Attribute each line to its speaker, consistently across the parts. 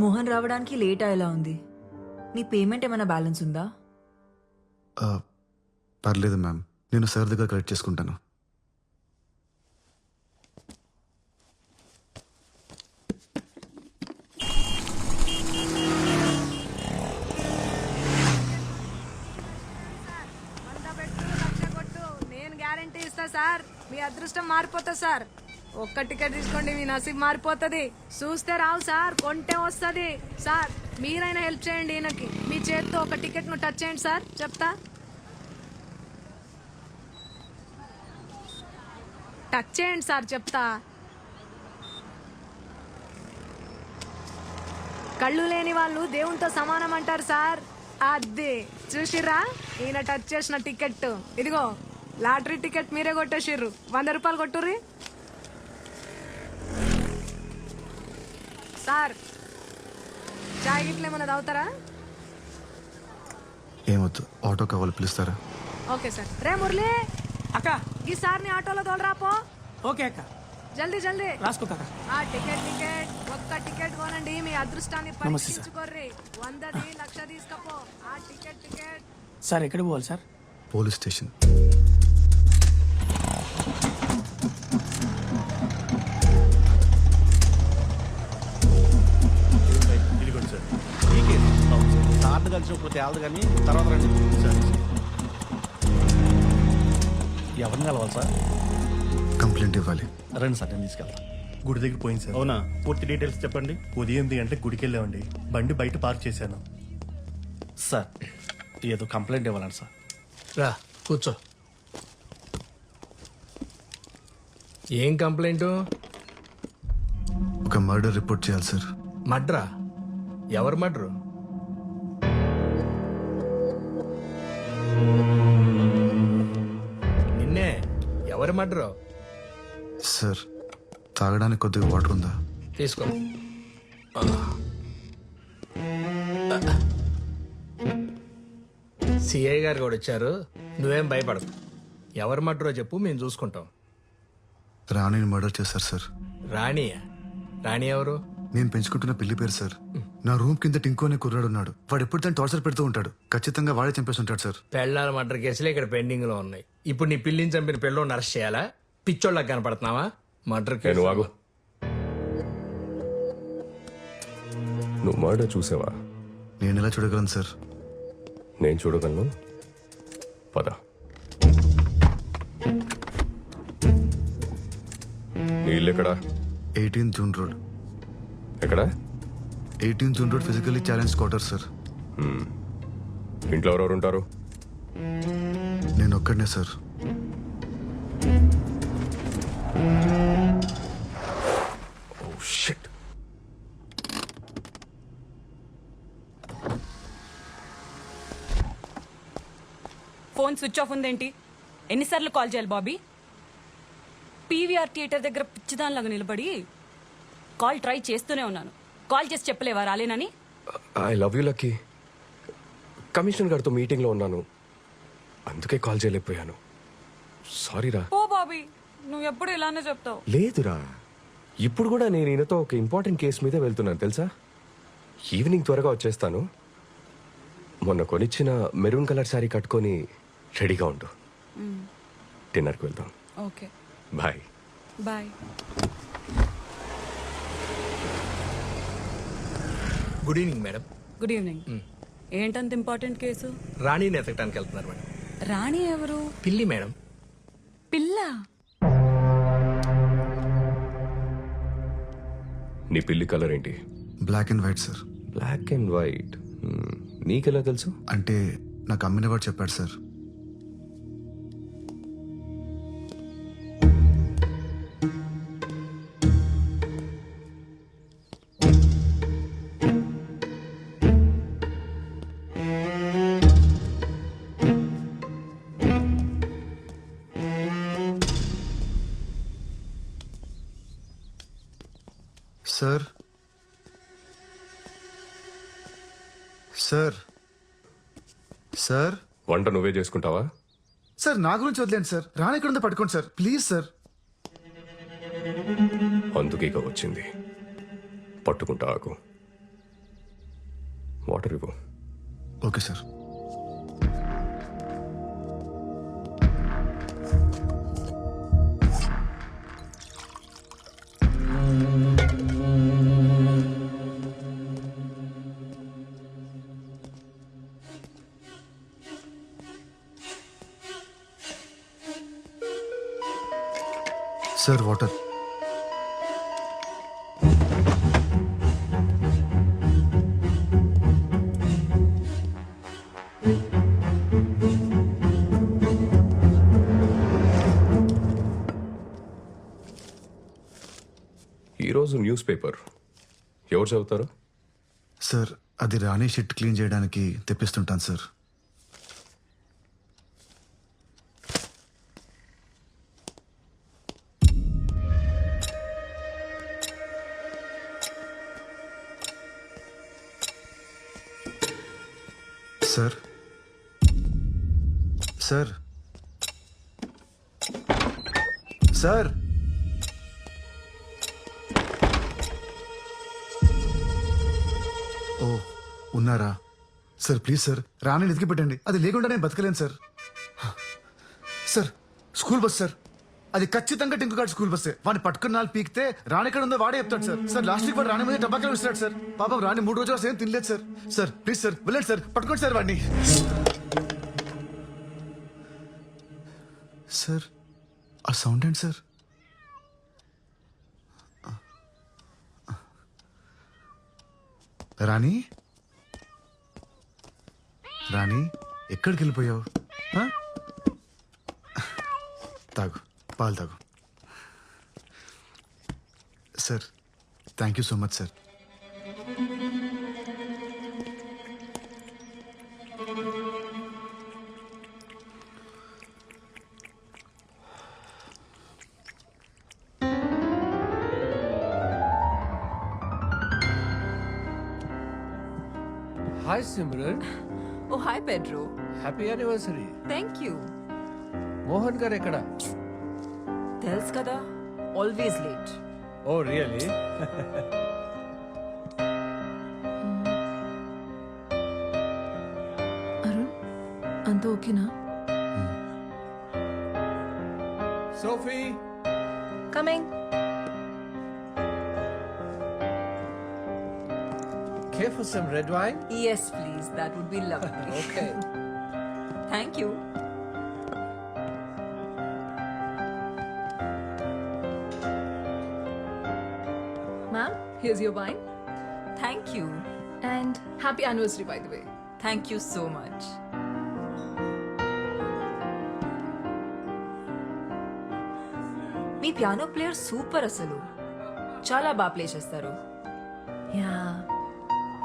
Speaker 1: మోహన్ రావడానికి లేట్ అయ్యేలా ఉంది. నీ పేమెంట్ ఏమైనా బ్యాలెన్స్ ఉందా?
Speaker 2: పర్లేదు మ్యామ్, నేను సార్ దగ్గర కలెక్ట్ చేసుకుంటాను.
Speaker 3: నేను గ్యారంటీ ఇస్తా సార్, మీ అదృష్టం మారిపోతా సార్. ఒక్క టికెట్ తీసుకోండి, మీ నసీబ్ మారిపోతుంది. చూస్తే రావు సార్, కొంటే వస్తుంది సార్. మీరైనా హెల్ప్ చేయండి ఈయనకి. మీ చేత్తో ఒక టికెట్ ను టచ్ చేయండి సార్, చెప్తా. టచ్ చేయండి సార్, చెప్తా. కళ్ళు లేని వాళ్ళు దేవునితో సమానం అంటారు సార్. అది చూసిర్రా, ఈయన టచ్ చేసిన టికెట్ ఇదిగో. లాటరీ టికెట్ మీరే కొట్టేసిర్రు. 100 రూపాయలు కొట్టుర్రి సార్. చాయ్ గిట్ల ఏమన్నా తాగుతారా?
Speaker 2: ఏమొద్దు, ఆటో కావాలి, పిలుస్తారా?
Speaker 3: Okay sir. రే మురళి
Speaker 4: అక్క,
Speaker 3: ఈ సార్ని ఆటోలో తోలరాపో.
Speaker 4: ఓకే అక్క,
Speaker 3: జల్దీ జల్దీ
Speaker 4: రాసుకో అక్క.
Speaker 3: ఆ టికెట్ ఒక్క టికెట్ కొనండి, మీ అదృష్టాన్ని పరీక్షించుకోర్రి. 100ది 1,00,000 తీసుకపో. ఆ టికెట్
Speaker 4: సార్ ఎక్కడ పోవాలి సార్?
Speaker 2: Police station.
Speaker 5: ఇదిగోండి సార్. ఈ కేసు సార్లు కలిసినప్పుడు తేలదు కానీ తర్వాత రండి సార్. ఎవరిని కలవాలి సార్?
Speaker 2: కంప్లైంట్ ఇవ్వాలి.
Speaker 5: రండి సార్, నేను తీసుకెళ్తాను.
Speaker 6: గుడి దగ్గర పోయింది సార్.
Speaker 5: అవునా?
Speaker 6: పూర్తి డీటెయిల్స్ చెప్పండి. ఉదయం 8 గంటలకు గుడికి వెళ్ళామండి. బండి బయట పార్క్ చేశాను.
Speaker 5: సార్ ఏదో కంప్లైంట్ ఇవ్వాలండి సార్.
Speaker 7: రా కూర్చో. ఏం కంప్లైంట్?
Speaker 2: ఒక మర్డర్ రిపోర్ట్ చేయాలి సార్.
Speaker 7: మడ్రా? ఎవరు మడ్రు? నిన్నే. ఎవరు మడ్రు?
Speaker 2: సార్, తాగడానికి కొద్దిగా వాటర్ ఉందా?
Speaker 7: తీసుకో. సిఐ గారు కూడా వచ్చారు, నువ్వేం భయపడకు. ఎవరు మడ్రో చెప్పు, మేము చూసుకుంటాం.
Speaker 2: రాణిని మర్డర్ చేశారు సార్.
Speaker 7: రాణియా? రాణి ఎవరు?
Speaker 2: నేను పెంచుకుంటున్న పిల్లి పేరు సార్. నా రూమ్ కింద టింకో అనే కుర్రాడు ఉన్నాడు. వాడు ఎప్పుడు తను టార్చర్ పెడుతూ ఉంటాడు. ఖచ్చితంగా వాడే చంపేసి ఉంటాడు సార్.
Speaker 7: పెళ్ళాల మర్డర్ కేసులు ఇక్కడ పెండింగ్ లో ఉన్నాయి. ఇప్పుడు నీ పిల్లిని చంపిన పిల్లోని అరెస్ట్ చేయాలా? పిచ్చోళ్ళకి కనపడుతున్నావా? Murder case.
Speaker 8: ఆగు. నువ్వు మర్డర్ చూసావా?
Speaker 2: నేను ఎలా చూడగలను సార్?
Speaker 8: నేను చూడగలను. పద. నీ ఇల్లు ఎక్కడా?
Speaker 2: 18 జూన్ రోడ్.
Speaker 8: ఎక్కడ?
Speaker 2: 18 June road physically challenge quarter sir.
Speaker 8: ఇంట్లో ఎవరెవరు ఉంటారు?
Speaker 2: నేను ఒక్కడనే sir.
Speaker 8: Oh shit.
Speaker 9: Phone switch off ఉందేంటి? ఎన్నిసార్లు కాల్ చేయాలి బాబీ? పీవీఆర్ థియేటర్ దగ్గర పిచ్చిదానిలాగా నిలబడి కాల్ ట్రై చేస్తూనే ఉన్నాను. కాల్ చేసి చెప్పలేవా రాలేనని?
Speaker 8: I love you Lucky. Commissioner గారితో మీటింగ్లో ఉన్నాను, అందుకే కాల్ చేయలేకపోయాను. సారీరా.
Speaker 9: ఓ బాబీ, నువ్వు ఎప్పుడు ఇలానే చెప్తావు.
Speaker 8: లేదురా, ఇప్పుడు కూడా నేను ఈయనతో ఒక ఇంపార్టెంట్ కేసు మీద వెళ్తున్నాను తెలుసా. ఈవినింగ్ త్వరగా వచ్చేస్తాను. మొన్న కొనిచ్చిన మెరూన్ కలర్ శారీ కట్టుకొని రెడీగా ఉండు. డిన్నర్కి వెళ్దాం.
Speaker 9: Okay
Speaker 8: bye.
Speaker 9: Bye.
Speaker 7: Good evening madam.
Speaker 9: Good evening. ఏంటంత ఇంపార్టెంట్ కేసు?
Speaker 7: రాణిని ఎతకడానికి వెళ్తున్నారు మేడం.
Speaker 9: రాణి ఎవరు?
Speaker 7: పిల్లి మేడం.
Speaker 9: పిల్ల?
Speaker 8: నీ పిల్లి కలర్ ఏంటి?
Speaker 2: Black and white sir.
Speaker 8: Black and white. నీకెలా తెలుసు?
Speaker 2: అంటే నాకు అమ్మిన వాడు చెప్పాడు సార్. Sir, sir, sir.
Speaker 8: వంట నువ్వే చేసుకుంటావా?
Speaker 2: సార్ నా గురించి వదిలేండి సార్. రాణి ఎక్కడ ఉందో పట్టుకోండి సార్, ప్లీజ్ సార్.
Speaker 8: అందుకే ఇక వచ్చింది. పట్టుకుంటా ఆకు. వాటర్ ఇవ్వు.
Speaker 2: Okay sir. Sir water.
Speaker 8: ఈరోజు న్యూస్ పేపర్ ఎవరు చదువుతారు?
Speaker 2: సార్ అది రాణి షిట్ క్లీన్ చేయడానికి తెప్పిస్తుంటాను సార్. సార్ సార్ సార్ ఓ ఉన్నారా సార్? ప్లీజ్ సార్ రాణిని ఎతికి పెట్టండి. అది లేకుండా నేను బతకలేను sir. Sir school bus sir, అది ఖచ్చితంగా టింకు గారి స్కూల్ బస్సే. వాడిని పట్టుకున్న నాలుగు పీకితే రాణి ఎక్కడ ఉందో వాడే చెప్తాడు సార్. సార్ లాస్ట్ వీక్ వాడు రాణి మీద టబాకాలు విసిరాడు సార్. పాపం రాణి 3 రోజులు అసలు ఏం తినలేదు సార్. సార్ ప్లీజ్ సార్ వెళ్ళండి సార్, పట్టుకోండి సార్ వాడిని. సార్ ఆ సౌండ్ ఏంటి సార్? రాణి రాణి ఎక్కడికి వెళ్ళిపోయావు? ఆ? తాగు, పాలు తాగు. Sir thank you so much sir.
Speaker 10: Hi Simran,
Speaker 9: oh hi Pedro.
Speaker 10: happy anniversary.
Speaker 9: Thank you.
Speaker 10: Mohan గారు ఎక్కడ?
Speaker 1: తెలుసు కదా, always late.
Speaker 10: Oh really?
Speaker 3: Arun అంత ఓకేనా?
Speaker 10: Sophie,
Speaker 3: coming.
Speaker 10: care for some red wine?
Speaker 1: Yes, please. That would be lovely.
Speaker 10: Okay.
Speaker 1: Thank you.
Speaker 3: Ma'am, here's your wine.
Speaker 1: Thank you.
Speaker 3: And happy anniversary, by the way.
Speaker 1: Thank you so much. మీ piano player super అసలు. చాలా బాగా play చేస్తారు.
Speaker 3: Yeah,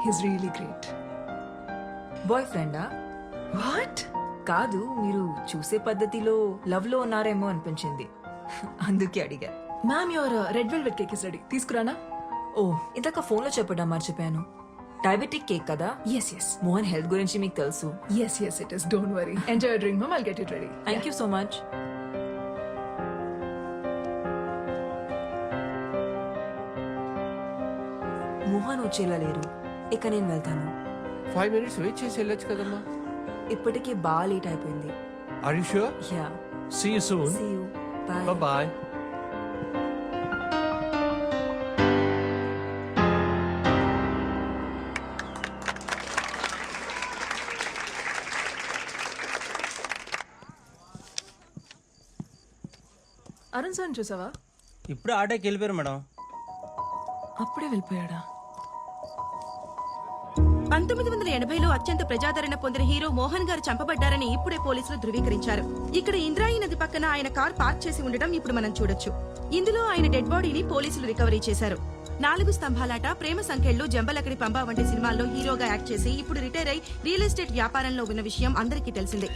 Speaker 3: he's really great.
Speaker 1: Boy ఫ్రెండా?
Speaker 3: What?
Speaker 1: కాదు, మీరు చూసే పద్ధతిలో లవ్ లో ఉన్నారేమో అనిపించింది, అందుకే అడిగా.
Speaker 3: Ma'am, your red velvet cake is ready. తీసుకురానా?
Speaker 1: ఓ, ఇందాక ఫోన్ లో చెప్పడం మర్చిపోయాను. డయాబెటిక్ కేక్ కదా?
Speaker 3: Yes, yes.
Speaker 1: మోహన్ హెల్త్ గురించి మీకు తెలుసు.
Speaker 3: Yes, yes, it is. Don't worry. Enjoy your drink, ma'am. I'll get it ready.
Speaker 1: Thank you so much. Mohan వచ్చేలా లేరు, ఇక నేను వెళ్తాను.
Speaker 10: 5 minutes wait చేసి వెళ్ళొచ్చు కదమ్మా.
Speaker 1: ఇప్పటికే బాగా లేట్ అయిపోయింది.
Speaker 10: Are you sure?
Speaker 1: Yeah,
Speaker 10: See you soon.
Speaker 1: See you, bye.
Speaker 10: Bye bye.
Speaker 3: Arun sir చూసావా?
Speaker 4: ఇప్పుడు ఆటోకి వెళ్ళిపోయారు మేడం.
Speaker 3: అప్పుడే వెళ్ళిపోయాడా?
Speaker 11: 1980లో అత్యంత ప్రజాదరణ పొందిన హీరో మోహన్ గారు చంపబడ్డారని ఇప్పుడే పోలీసులు ధృవీకరించారు. ఇక్కడ ఇంద్రాయి నది పక్కన ఆయన కార్ పార్క్ చేసి ఉండడం ఇప్పుడు మనం చూడొచ్చు. ఇందులో ఆయన డెడ్ బాడీని పోలీసులు రికవరీ చేశారు. 4 స్తంభాలాట, ప్రేమ సంఖ్యలు, జంబలకడి పంబ వంటి సినిమాల్లో హీరోగా యాక్ట్ చేసి ఇప్పుడు రిటైర్ అయి రియల్ ఎస్టేట్ వ్యాపారంలో ఉన్న విషయం అందరికీ తెలిసిందే.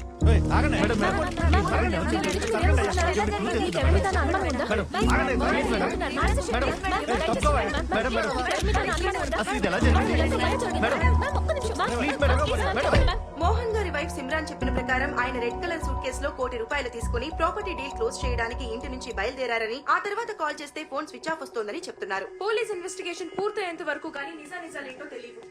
Speaker 11: మోహన్ గారి వైఫ్ సిమ్రాన్ చెప్పిన ప్రకారం ఆయన రెడ్ కలర్ సూట్ కేసులో ₹1 కోటి తీసుకుని ప్రాపర్టీ డీల్ క్లోజ్ చేయడానికి ఇంటి నుంచి బయలుదేరారని, ఆ తర్వాత కాల్ చేస్తే ఫోన్ స్విచ్ ఆఫ్ వస్తోందని చెప్తున్నారు. పోలీస్ ఇన్వెస్టిగేషన్ పూర్తయ్యేంత వరకు కానీ నిజానిజాలేంటో తెలియదు.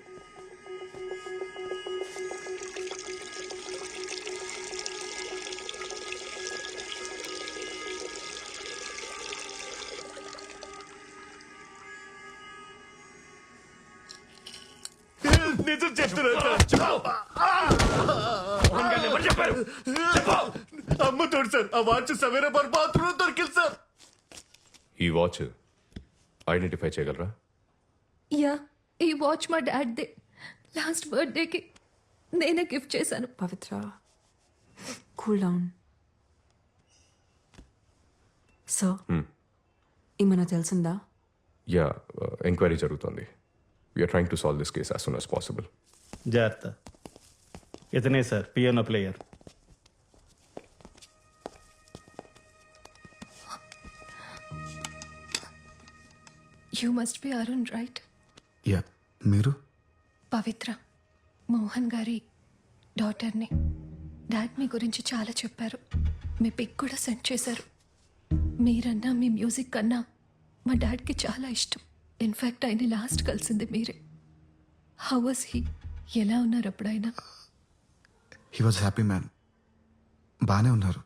Speaker 2: అమ్మ తోడు సార్ ఆ వాచ్ సవేరా బార్ బాత్రూమ్ దొరికింది సార్.
Speaker 8: ఈ వాచ్ ఐడెంటిఫై చేయగలరా?
Speaker 3: యా, ఈ వాచ్ మా డాడ్దే. లాస్ట్ బర్త్డేకి నేనే గిఫ్ట్ చేశాను.
Speaker 1: పవిత్ర, కూల్ డౌన్. సార్, ఏమైనా తెలిసిందా?
Speaker 8: యా, ఎంక్వైరీ జరుగుతుంది. We're trying to solve this case as soon as possible.
Speaker 5: జాగ్రత్త. ఇతనే sir piano player.
Speaker 3: You must be Arun, right?
Speaker 2: Yeah, మీరు?
Speaker 3: పవిత్ర, మోహన్ గారి డాటర్ని. డాడ్ మీ గురించి చాలా చెప్పారు. మీ పిక్ కూడా సెండ్ చేశారు. మీరన్నా మీ మ్యూజిక్ కన్నా మా డాడ్కి చాలా ఇష్టం. ఇన్ఫ్యాక్ట్ ఆయన లాస్ట్ కలిసింది మీరే. How was he? ఎలా ఉన్నారు అప్పుడైనా?
Speaker 2: He was happy man. బాగానే ఉన్నారు.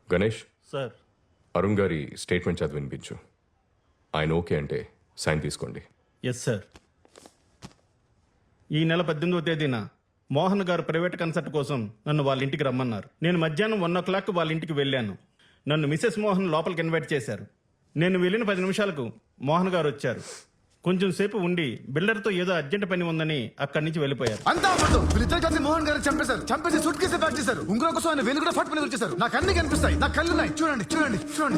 Speaker 8: గణేష్,
Speaker 5: సార్
Speaker 8: అరుణ్ గారి స్టేట్మెంట్ చదివి వినిపించు. ఆయన ఓకే అంటే సైన్ తీసుకోండి.
Speaker 5: Yes sir. ఈ నెల 18వ తేదీన మోహన్ గారు ప్రైవేట్ కన్సర్ట్ కోసం నన్ను వాళ్ళ ఇంటికి రమ్మన్నారు. నేను మధ్యాహ్నం 1:00 వాళ్ళ ఇంటికి వెళ్ళాను. నన్ను మిసెస్ మోహన్ లోపలికి ఇన్వైట్ చేశారు. నేను వెళ్ళిన 10 నిమిషాలకు మోహన్ గారు వచ్చారు. కొంచెం సేపు ఉండి బిల్డర్తో ఏదో అర్జెంట్ పని ఉందని అక్కడి నుంచి వెళ్ళిపోయారు.
Speaker 2: అంతా అబద్ధం. వీళ్ళిద్దరు కలిసి మోహన్ గారిని చంపేశారు. చంపేసి సూట్ కేసు ప్యాక్ చేశారు. ఉంగరం కోసం ఆయన వేలు కూడా ఫట్ పని వచ్చేసారు. నాకు అన్ని కనిపిస్తాయి. నాకు కళ్ళున్నాయి. చూడండి చూడండి చూడండి.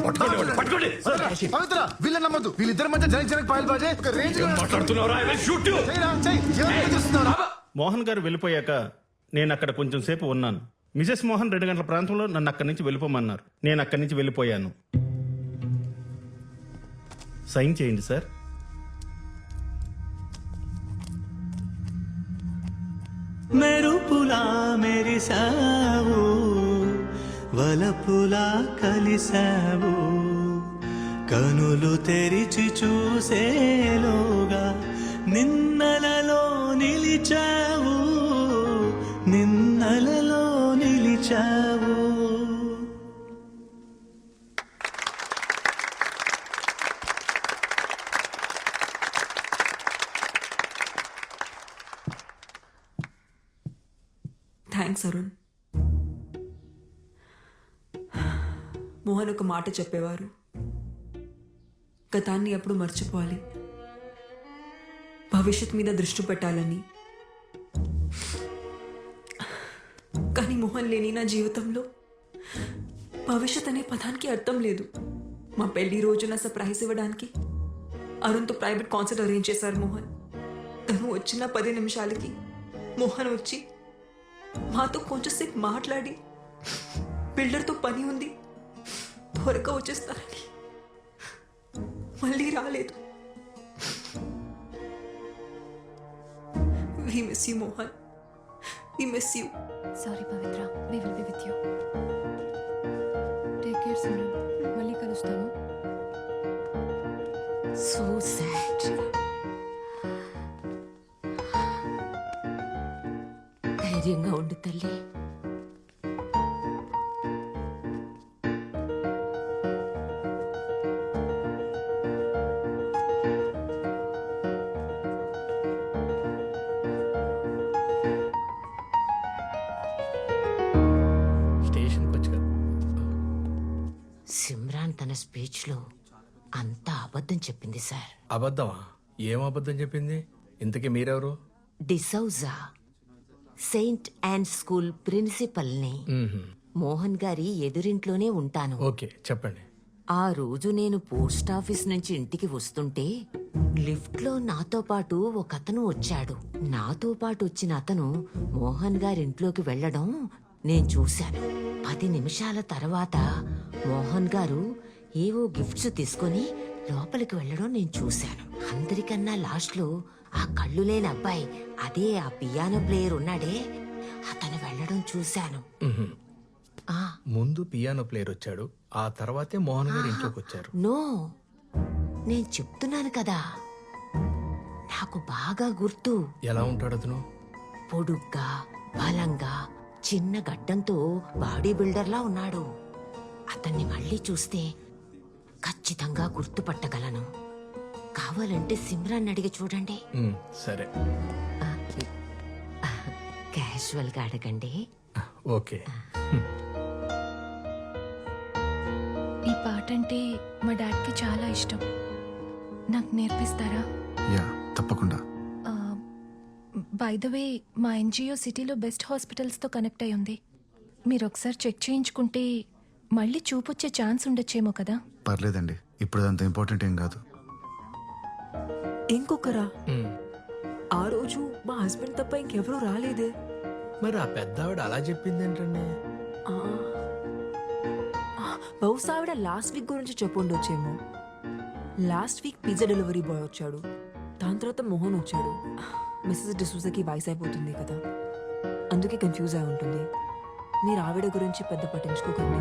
Speaker 2: పవిత్ర, వీళ్ళని నమ్మద్దు. వీళ్ళిద్దరి మధ్య జనక్ పాయల్ బాజే ఒక రేంజ్ లో
Speaker 5: మోహన్ గారు వెళ్ళిపోయాక నేను అక్కడ కొంచెం సేపు ఉన్నాను. మిసెస్ మోహన్ 2 గంటల ప్రాంతంలో నన్ను అక్కడి నుంచి వెళ్ళిపోమన్నారు. నేను అక్కడి నుంచి వెళ్ళిపోయాను. సైన్ చేయండి సార్.
Speaker 12: మెరుపులా మెరిసావు, వలపులా కలిసావు, కనులు తెరిచి చూసేలోగా నిన్నలలో నిలిచావు, నిన్నలలో నిలిచావు.
Speaker 1: థ్యాంక్స్ అరుణ్. మోహన్ ఒక మాట చెప్పేవారు, గతాన్ని ఎప్పుడు మర్చిపోవాలి, భవిష్యత్ మీద దృష్టి పెట్టాలని. కానీ మోహన్ లేని నా జీవితంలో భవిష్యత్ అనే పదానికి అర్థం లేదు. మా పెళ్లి రోజున సర్ప్రైజ్ ఇవ్వడానికి అరుణ్తో ప్రైవేట్ కాన్సర్ట్ అరేంజ్ చేశారు మోహన్. తను వచ్చిన 10 నిమిషాలకి మోహన్ వచ్చి మాతో కొంచెంసేపు మాట్లాడి బిల్డర్తో పని ఉంది త్వరగా వచ్చేస్తారని మళ్ళీ రాలేదు. We miss you, Mohan. We miss you.
Speaker 3: Sorry Pavitra, we will be with you. Take care, Simran. మళ్ళీ కలుస్తాను.
Speaker 9: So sad. ధైర్యంగా ఉండు తల్లి.
Speaker 7: స్టేషన్కి వచ్చా.
Speaker 9: సిమ్రాన్ తన స్పీచ్లో అంతా అబద్ధం చెప్పింది సార్.
Speaker 7: అబద్ధమా? ఏం అబద్ధం చెప్పింది? ఇంతకీ మీరెవరు?
Speaker 9: డిసౌజా, సెయింట్ అండ్ స్కూల్ ప్రిన్సిపల్ని. మోహన్ గారి ఎదురింట్లోనే ఉంటాను.
Speaker 7: ఓకే, చెప్పండి.
Speaker 9: ఆ రోజు నేను పోస్ట్ ఆఫీస్ నుంచి ఇంటికి వస్తుంటే లిఫ్ట్ లో నాతో పాటు ఒక అతను వచ్చాడు. నాతో పాటు వచ్చిన అతను మోహన్ గారింట్లోకి వెళ్లడం నేను చూశాను. 10 నిమిషాల తర్వాత మోహన్ గారు ఏవో గిఫ్ట్స్ తీసుకొని లోపలికి వెళ్లడం నేను చూశాను. అందరికన్నా లాస్ట్ లో ఆ కళ్ళు లేని అబ్బాయి, అదే ఆ పియానో ప్లేయర్ ఉన్నాడే, అతను వెళ్లడం చూశాను.
Speaker 7: ముందు పియానో ప్లేయర్ వచ్చాడు, ఆ తర్వాతే మోహన్ గారు ఇంట్లోకి వచ్చారు.
Speaker 9: నో, నేను చెప్తున్నాను కదా, నాకు బాగా గుర్తు.
Speaker 7: ఎలా ఉంటాడు అతను?
Speaker 9: పొడుగ్గా, బలంగా, చిన్న గడ్డంతో బాడీ బిల్డర్లా ఉన్నాడు. అతన్ని మళ్ళీ చూస్తే ఖచ్చితంగా గుర్తుపట్టగలను.
Speaker 13: కావాలంటే సిమ్రాన్ అడిగి చూడండి.
Speaker 7: సరే
Speaker 13: క్యాజువల్ గా అడగండి.
Speaker 7: ఓకే.
Speaker 3: ఈ పాట అంటే మా డాడ్కి చాలా ఇష్టం. నాకు నేర్పిస్తారా?
Speaker 2: యా తప్పకుండా.
Speaker 3: బై ద వే మా ఎన్జిఓ సిటీలో బెస్ట్ హాస్పిటల్స్తో కనెక్ట్ అయి ఉంది. మీరు ఒకసారి చెక్ చేయించుకుంటే మళ్ళీ చూపొచ్చే ఛాన్స్ ఉండొచ్చేమో కదా.
Speaker 2: పర్లేదండి, ఇప్పుడు అంత ఇంపార్టెంట్ ఏం కాదు.
Speaker 1: ఇంకొకరా? ఆ రోజు మా హస్బెండ్ తప్ప ఇంకెవరూ రాలేదే.
Speaker 7: మరి ఆ పెద్ద ఆవిడ అలా చెప్పింది ఏంటండి?
Speaker 1: బహుశా ఆవిడ లాస్ట్ వీక్ గురించి చెప్పుండొచ్చేమో. Last week pizza delivery boy వచ్చాడు, దాని తర్వాత మోహన్ వచ్చాడు. మిస్సెస్ డిసూజాకి వయసు అయిపోతుంది కదా, అందుకే కన్ఫ్యూజ్ అయి ఉంటుంది. మీరు ఆవిడ గురించి పెద్ద పట్టించుకోకండి.